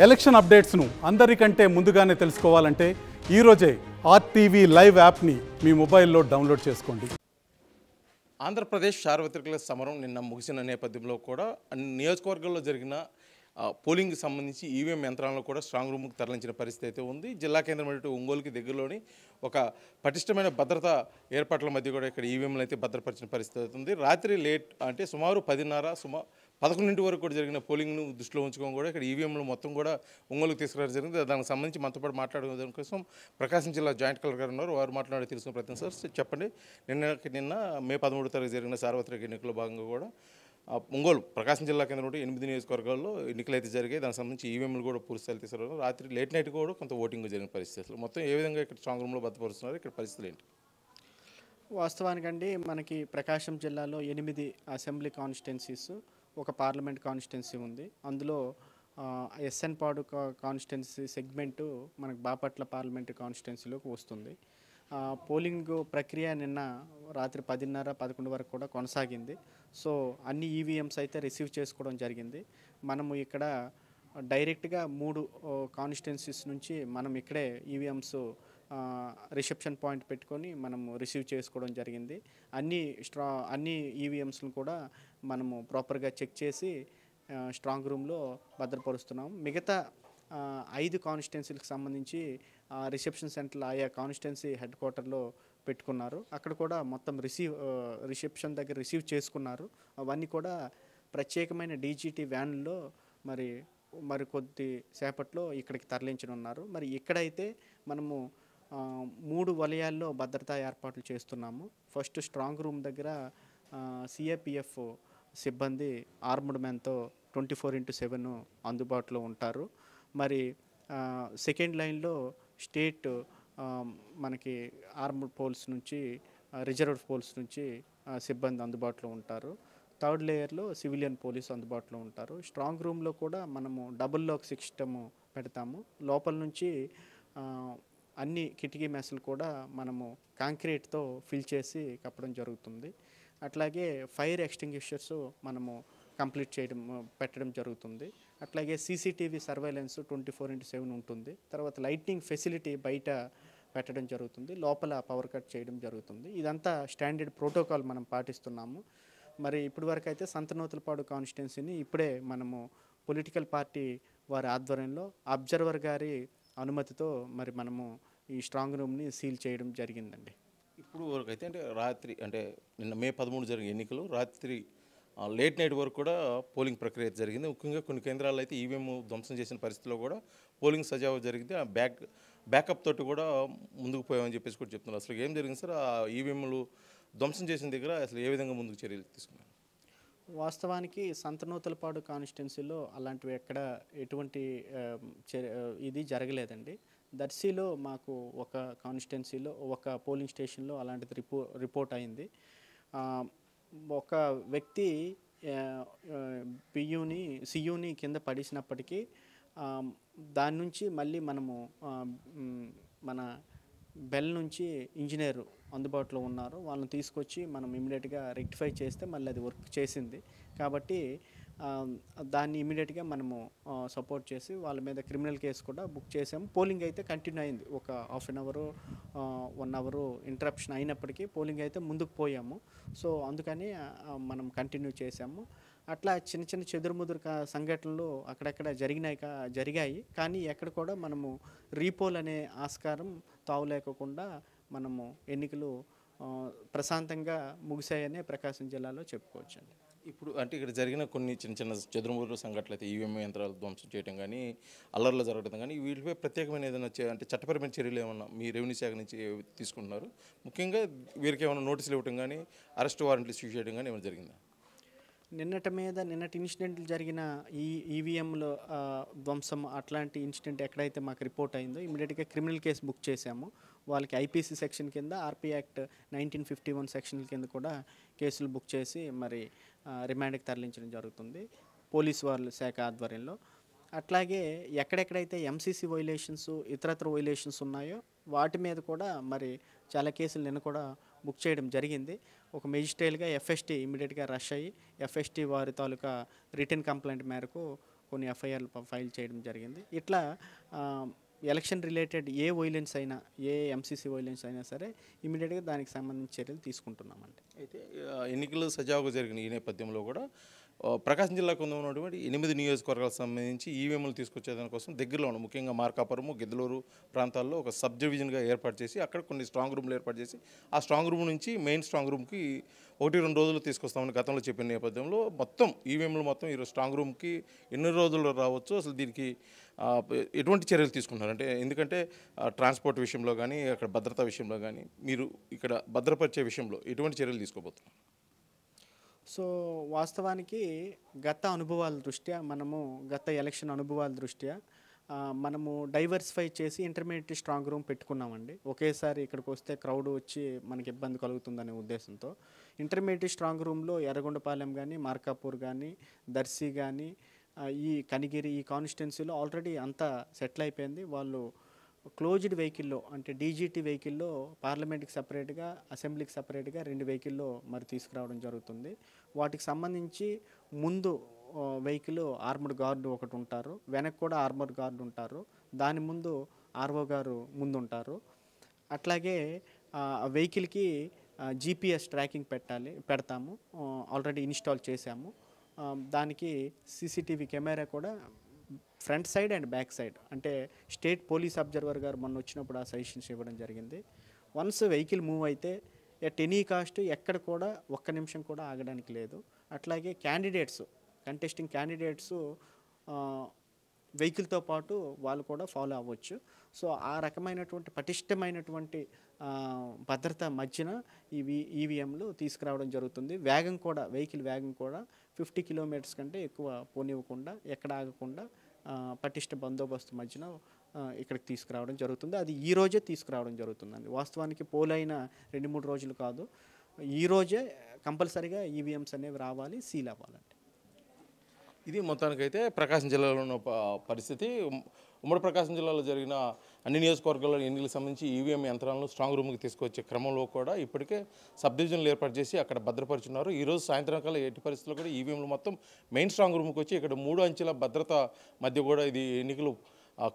Election అప్డేట్స్ను అందరికంటే ముందుగానే తెలుసుకోవాలంటే ఈరోజే ఆర్టీవీ లైవ్ యాప్ని మీ మొబైల్లో డౌన్లోడ్ చేసుకోండి. ఆంధ్రప్రదేశ్ సార్వత్రిక సమరం నిన్న ముగిసిన నేపథ్యంలో కూడా అన్ని నియోజకవర్గాల్లో జరిగిన పోలింగ్కి సంబంధించి ఈవీఎం యంత్రాలను కూడా స్ట్రాంగ్ రూమ్కి తరలించిన పరిస్థితి అయితే ఉంది. జిల్లా కేంద్రమైన ఒంగోలుకి దగ్గరలోని ఒక పటిష్టమైన భద్రతా ఏర్పాట్ల మధ్య కూడా ఇక్కడ ఈవీఎంలు అయితే భద్రపరిచిన పరిస్థితి అవుతుంది. రాత్రి లేట్ అంటే సుమారు 10:30 11 వరకు కూడా జరిగిన పోలింగ్ను దృష్టిలో ఉంచుకొని కూడా ఇక్కడ ఈవీఎంలు మొత్తం కూడా ఒంగోలుకు తీసుకురావడం జరిగింది. దానికి సంబంధించి మనతో పాటు మాట్లాడడం కోసం ప్రకాశం జిల్లా జాయింట్ కలెక్టర్ గారు ఉన్నారు. వారు మాట్లాడే తెలుసుకునే ప్రయత్నం. సార్ చెప్పండి, నిన్న మే 13 తారీఖు జరిగిన సార్వత్రిక ఎన్నికల భాగంగా కూడా ఒంగోలు ప్రకాశం జిల్లా కేంద్రం 8 నియోజకవర్గాల్లో ఎన్నికలు అయితే జరిగాయి. దానికి సంబంధించి ఈవీఎంలు కూడా పూర్తి స్థాయిలో తీసుకురావడం, రాత్రి లేట్ నైట్ కూడా కొంత ఓటింగ్ జరిగిన పరిస్థితులు మొత్తం ఏ విధంగా ఇక్కడ స్ట్రాంగ్ రూమ్లో భద్రపరుస్తున్నారు, ఇక్కడ పరిస్థితులు ఏంటి? వాస్తవానికండి మనకి ప్రకాశం జిల్లాలో 8 అసెంబ్లీ కాన్స్టిట్యున్సీస్, ఒక పార్లమెంట్ కాన్స్టిట్యున్సీ ఉంది. అందులో ఎస్ఎన్ పాడు కాన్స్టిట్యున్సీ సెగ్మెంటు మనకు బాపట్ల పార్లమెంటరీ కాన్స్టిట్యున్సీలోకి వస్తుంది. పోలింగ్ ప్రక్రియ నిన్న రాత్రి 10:30, 11 వరకు కూడా కొనసాగింది. సో అన్ని ఈవీఎంస్ అయితే రిసీవ్ చేసుకోవడం జరిగింది. మనము ఇక్కడ డైరెక్ట్గా 3 కాన్స్టిట్యున్సీస్ నుంచి మనం ఇక్కడే ఈవీఎంస్ రిసెప్షన్ పాయింట్ పెట్టుకొని మనము రిసీవ్ చేసుకోవడం జరిగింది. అన్ని ఈవీఎంస్ను కూడా మనము ప్రాపర్గా చెక్ చేసి స్ట్రాంగ్ రూమ్లో భద్రపరుస్తున్నాం. మిగతా 5 కాన్స్టిట్యున్సీలకు సంబంధించి రిసెప్షన్ సెంటర్లు ఆయా కాన్స్టిట్యున్సీ హెడ్ క్వార్టర్లో పెట్టుకున్నారు. అక్కడ కూడా మొత్తం రిసెప్షన్ దగ్గర రిసీవ్ చేసుకున్నారు. అవన్నీ కూడా ప్రత్యేకమైన డీజీటీ వ్యాన్లో మరి కొద్ది సేపట్లో ఇక్కడికి తరలించనున్నారు. మరి ఇక్కడైతే మనము 3 వలయాల్లో భద్రతా ఏర్పాట్లు చేస్తున్నాము. ఫస్ట్ స్ట్రాంగ్ రూమ్ దగ్గర సిఏపిఎఫ్ సిబ్బంది ఆర్మ్డ్ మ్యాన్తో 24/7 అందుబాటులో ఉంటారు. మరి సెకండ్ లైన్లో స్టేట్ మనకి ఆర్మ్డ్ పోల్స్ నుంచి రిజర్వ్డ్ పోల్స్ నుంచి సిబ్బంది అందుబాటులో ఉంటారు. థర్డ్ లేయర్లో సివిలియన్ పోలీసు అందుబాటులో ఉంటారు. స్ట్రాంగ్ రూమ్లో కూడా మనము డబుల్ లాక్ సిస్టము పెడతాము. లోపల నుంచి అన్ని కిటికీ మెస్లు కూడా మనము కాంక్రీట్తో ఫిల్ చేసి కప్పడం జరుగుతుంది. అట్లాగే ఫైర్ ఎక్స్టింగ్విషర్స్ మనము పెట్టడం జరుగుతుంది. అట్లాగే సీసీటీవీ సర్వైలెన్స్ 24/7 ఉంటుంది. తర్వాత లైటింగ్ ఫెసిలిటీ బయట పెట్టడం జరుగుతుంది. లోపల పవర్ కట్ చేయడం జరుగుతుంది. ఇదంతా స్టాండర్డ్ ప్రోటోకాల్ మనం పాటిస్తున్నాము. మరి ఇప్పటివరకు అయితే సంతనూతలపాడు కాన్స్టిట్యున్సీని ఇప్పుడే మనము పొలిటికల్ పార్టీ వారి ఆధ్వర్యంలో అబ్జర్వర్ గారి అనుమతితో మరి మనము ఈ స్ట్రాంగ్ రూమ్ని సీల్ చేయడం జరిగిందండి. ఇప్పుడు వరకు అయితే రాత్రి నిన్న మే 13 జరిగిన ఎన్నికలు రాత్రి లేట్ నైట్ వరకు కూడా పోలింగ్ ప్రక్రియ జరిగింది. ముఖ్యంగా కొన్ని కేంద్రాల్లో అయితే ఈవీఎం ధ్వంసం చేసిన పరిస్థితిలో కూడా పోలింగ్ సజావుగా జరిగింది. బ్యాకప్ తోటి కూడా ముందుకు పోయామని చెప్పేసి కూడా చెప్తున్నారు. అసలు ఏం జరిగింది సార్? ఆ ఈవీఎంలు ధ్వంసం చేసిన దగ్గర అసలు ఏ విధంగా ముందుకు చర్యలు తీసుకున్నారు? వాస్తవానికి సంతనూతలపాడు కాన్స్టిట్యున్సీలో అలాంటివి ఎటువంటి ఇది జరగలేదండి. దర్శిలో మాకు ఒక కాన్స్టిట్యున్సీలో ఒక పోలింగ్ స్టేషన్లో అలాంటిది రిపోర్ట్ అయింది. ఒక వ్యక్తి సియుని కింద పడేసినప్పటికీ దాని నుంచి మళ్ళీ మనము మన బెల్ నుంచి ఇంజనీర్ అందుబాటులో ఉన్నారు. వాళ్ళని తీసుకొచ్చి మనం ఇమీడియట్గా రెక్టిఫై చేస్తే మళ్ళీ అది వర్క్ చేసింది. కాబట్టి దాన్ని ఇమీడియట్గా మనము సపోర్ట్ చేసి వాళ్ళ మీద క్రిమినల్ కేసు కూడా బుక్ చేసాము. పోలింగ్ అయితే కంటిన్యూ అయింది. ఒక half an hour 1 hour interruption అయినప్పటికీ పోలింగ్ అయితే ముందుకు పోయాము. సో అందుకని మనం కంటిన్యూ చేసాము. అట్లా చిన్న చెదురుముదురు సంఘటనలు అక్కడక్కడ జరిగాయి. కానీ ఎక్కడ కూడా మనము రీపోల్ అనే ఆస్కారం తావులేకుండా మనము ఎన్నికలు ప్రశాంతంగా ముగిశాయనే ప్రకాశం జిల్లాలో చెప్పుకోవచ్చండి. ఇప్పుడు ఇక్కడ జరిగిన కొన్ని చిన్న చెదురుముదురు సంఘటనలు అయితే ఈవీఎం యంత్రాలు ధ్వంసం చేయడం కానీ అల్లర్లు జరగడం కానీ వీటిపై ప్రత్యేకమైన ఏదైనా చట్టపరమైన చర్యలు ఏమన్నా మీ రెవెన్యూ శాఖ నుంచి తీసుకుంటున్నారు? ముఖ్యంగా వీరికి ఏమైనా నోటీసులు ఇవ్వడం కానీ అరెస్ట్ వారెంట్లు ఇష్యూ చేయడం కానీ ఏమైనా జరిగిందా? నిన్నటి ఇన్సిడెంట్లు జరిగిన ఈ ఈవీఎంలో ధ్వంసం అట్లాంటి ఇన్సిడెంట్ ఎక్కడైతే మాకు రిపోర్ట్ అయిందో ఇమీడియట్గా క్రిమినల్ కేసు బుక్ చేశాము. వాళ్ళకి ఐపీసీ సెక్షన్ కింద, ఆర్పీ యాక్ట్ 1951 సెక్షన్ కింద కూడా కేసులు బుక్ చేసి మరి రిమాండ్కి తరలించడం జరుగుతుంది పోలీసు వాళ్ళ శాఖ ఆధ్వర్యంలో. అట్లాగే ఎక్కడెక్కడైతే ఎంసీసీ వైలేషన్స్ ఇతరత్ర వైలేషన్స్ ఉన్నాయో వాటి మీద కూడా మరి చాలా కేసులు నిన్న కూడా బుక్ చేయడం జరిగింది. ఒక మెజిస్ట్రేట్గా ఎఫ్ఎస్టీ ఇమీడియట్గా రష్ అయ్యి ఎఫ్ఎస్టీ వారి తాలూకా రిటర్న్ కంప్లైంట్ మేరకు కొన్ని ఎఫ్ఐఆర్లు ఫైల్ చేయడం జరిగింది. ఇట్లా ఎలక్షన్ రిలేటెడ్ ఏ వైలెన్స్ అయినా, ఏ ఎంసీసీ వైలెన్స్ అయినా సరే ఇమీడియట్గా దానికి సంబంధించిన చర్యలు తీసుకుంటున్నామండి. అయితే ఎన్నికలు సజావుగా జరిగిన ఈ నేపథ్యంలో కూడా ప్రకాశం జిల్లాకు ఉన్నటువంటి 8 నియోజకవర్గాలకు సంబంధించి ఈవీఎంలు తీసుకొచ్చేదాని కోసం దగ్గరలో ఉన్న ముఖ్యంగా మార్కాపురము, గిద్దలూరు ప్రాంతాల్లో ఒక సబ్ డివిజన్గా ఏర్పాటు చేసి అక్కడ కొన్ని స్ట్రాంగ్ రూమ్లు ఏర్పాటు చేసి ఆ స్ట్రాంగ్ రూమ్ నుంచి మెయిన్ స్ట్రాంగ్ రూమ్కి 1-2 రోజులు తీసుకొస్తామని గతంలో చెప్పిన నేపథ్యంలో మొత్తం ఈవీఎంలు మొత్తం ఈరోజు స్ట్రాంగ్ రూమ్కి ఎన్ని రోజుల్లో రావచ్చు, అసలు దీనికి ఎటువంటి చర్యలు తీసుకుంటున్నారు? అంటే ఎందుకంటే ట్రాన్స్పోర్ట్ విషయంలో కానీ అక్కడ భద్రతా విషయంలో కానీ మీరు ఇక్కడ భద్రపరిచే విషయంలో ఎటువంటి చర్యలు తీసుకోబోతున్నారు? సో వాస్తవానికి గత అనుభవాల దృష్ట్యా గత ఎలక్షన్ అనుభవాల దృష్ట్యా మనము డైవర్సిఫై చేసి ఇంటర్మీడియట్ స్ట్రాంగ్ రూమ్ పెట్టుకున్నామండి. ఒకేసారి ఇక్కడికి వస్తే క్రౌడ్ వచ్చి మనకి ఇబ్బంది కలుగుతుందనే ఉద్దేశంతో ఇంటర్మీడియట్ స్ట్రాంగ్ రూమ్లో ఎర్రగొండపాలెం కానీ, మార్కాపూర్ కానీ, దర్శి కానీ, ఈ కనిగిరి ఈ కాన్స్టిట్యున్సీలో ఆల్రెడీ అంతా సెటిల్ అయిపోయింది. వాళ్ళు క్లోజ్డ్ వెహికల్లో అంటే డీజీటీ వెహికల్లో పార్లమెంట్కి సపరేట్గా, అసెంబ్లీకి సపరేట్గా 2 వెహికల్లో మరి తీసుకురావడం జరుగుతుంది. వాటికి సంబంధించి ముందు వెహికల్ ఆర్మర్డ్ గార్డు ఒకటి ఉంటారు, వెనక్కి కూడా ఆర్మర్డ్ గార్డు ఉంటారు, దాని ముందు ఆర్ఓ గారు ముందు ఉంటారు. అట్లాగే వెహికల్కి జీపీఎస్ ట్రాకింగ్ పెడతాము, ఆల్రెడీ ఇన్స్టాల్ చేశాము. దానికి సీసీటీవీ కెమెరా కూడా front side and back side, అంటే స్టేట్ పోలీస్ అబ్జర్వర్ గారు మొన్న వచ్చినప్పుడు ఆ సజెషన్స్ ఇవ్వడం జరిగింది. వన్స్ వెహికల్ మూవ్ అయితే ఎట్ ఎనీ కాస్ట్ ఎక్కడ కూడా ఒక్క నిమిషం కూడా ఆగడానికి లేదు. అట్లాగే కంటెస్టింగ్ క్యాండిడేట్స్ వెహికల్తో పాటు వాళ్ళు కూడా ఫాలో అవ్వచ్చు. సో ఆ రకమైనటువంటి పటిష్టమైనటువంటి భద్రత మధ్యన ఈవీఎంలు తీసుకురావడం జరుగుతుంది. వెహికల్ వేగం కూడా 50 కిలోమీటర్స్ కంటే ఎక్కువ పోనివ్వకుండా, ఎక్కడ ఆగకుండా పటిష్ట బందోబస్తు మధ్యన ఇక్కడికి తీసుకురావడం జరుగుతుంది. అది ఈ రోజే తీసుకురావడం జరుగుతుందండి. వాస్తవానికి పోలైన 2-3 రోజులు కాదు, ఈ రోజే కంపల్సరీగా ఈవీఎంస్ అనేవి రావాలి, సీల్ అవ్వాలండి. ఇది మొత్తానికైతే ప్రకాశం జిల్లాలో ఉన్న పరిస్థితి. ఉమ్మడి ప్రకాశం జిల్లాలో జరిగిన అన్ని నియోజకవర్గాల్లో ఎన్నికలకు సంబంధించి ఈవీఎం యంత్రాలను స్ట్రాంగ్ రూమ్కి తీసుకొచ్చే క్రమంలో కూడా ఇప్పటికే సబ్ డివిజన్లు ఏర్పాటు చేసి అక్కడ భద్రపరుచున్నారు. ఈరోజు సాయంత్రం కల్లా ఎట్టి పరిస్థితుల్లో కూడా ఈవీఎంలు మొత్తం మెయిన్ స్ట్రాంగ్ రూమ్కి వచ్చి ఇక్కడ 3 అంచెల భద్రత మధ్య కూడా ఇది ఎన్నికలు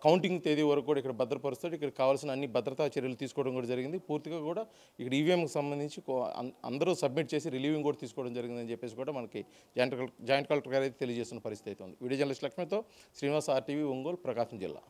కౌంటింగ్ తేదీ వరకు కూడా ఇక్కడ భద్రపరుస్తాడు. ఇక్కడ కావాల్సిన అన్ని భద్రతా చర్యలు తీసుకోవడం కూడా జరిగింది. పూర్తిగా కూడా ఇక్కడ ఈవీఎంకి సంబంధించి అందరూ సబ్మిట్ చేసి రిలీవింగ్ కూడా తీసుకోవడం జరిగిందని చెప్పేసి కూడా మనకి జాయింట్ కలెక్టర్ గారు అయితే తెలియజేస్తున్న పరిస్థితి అయితే ఉంది. వీడియో జర్నలిస్ట్ లక్ష్మితో శ్రీనివాస్, RTV, ఒంగోలు, ప్రకాశం జిల్లా.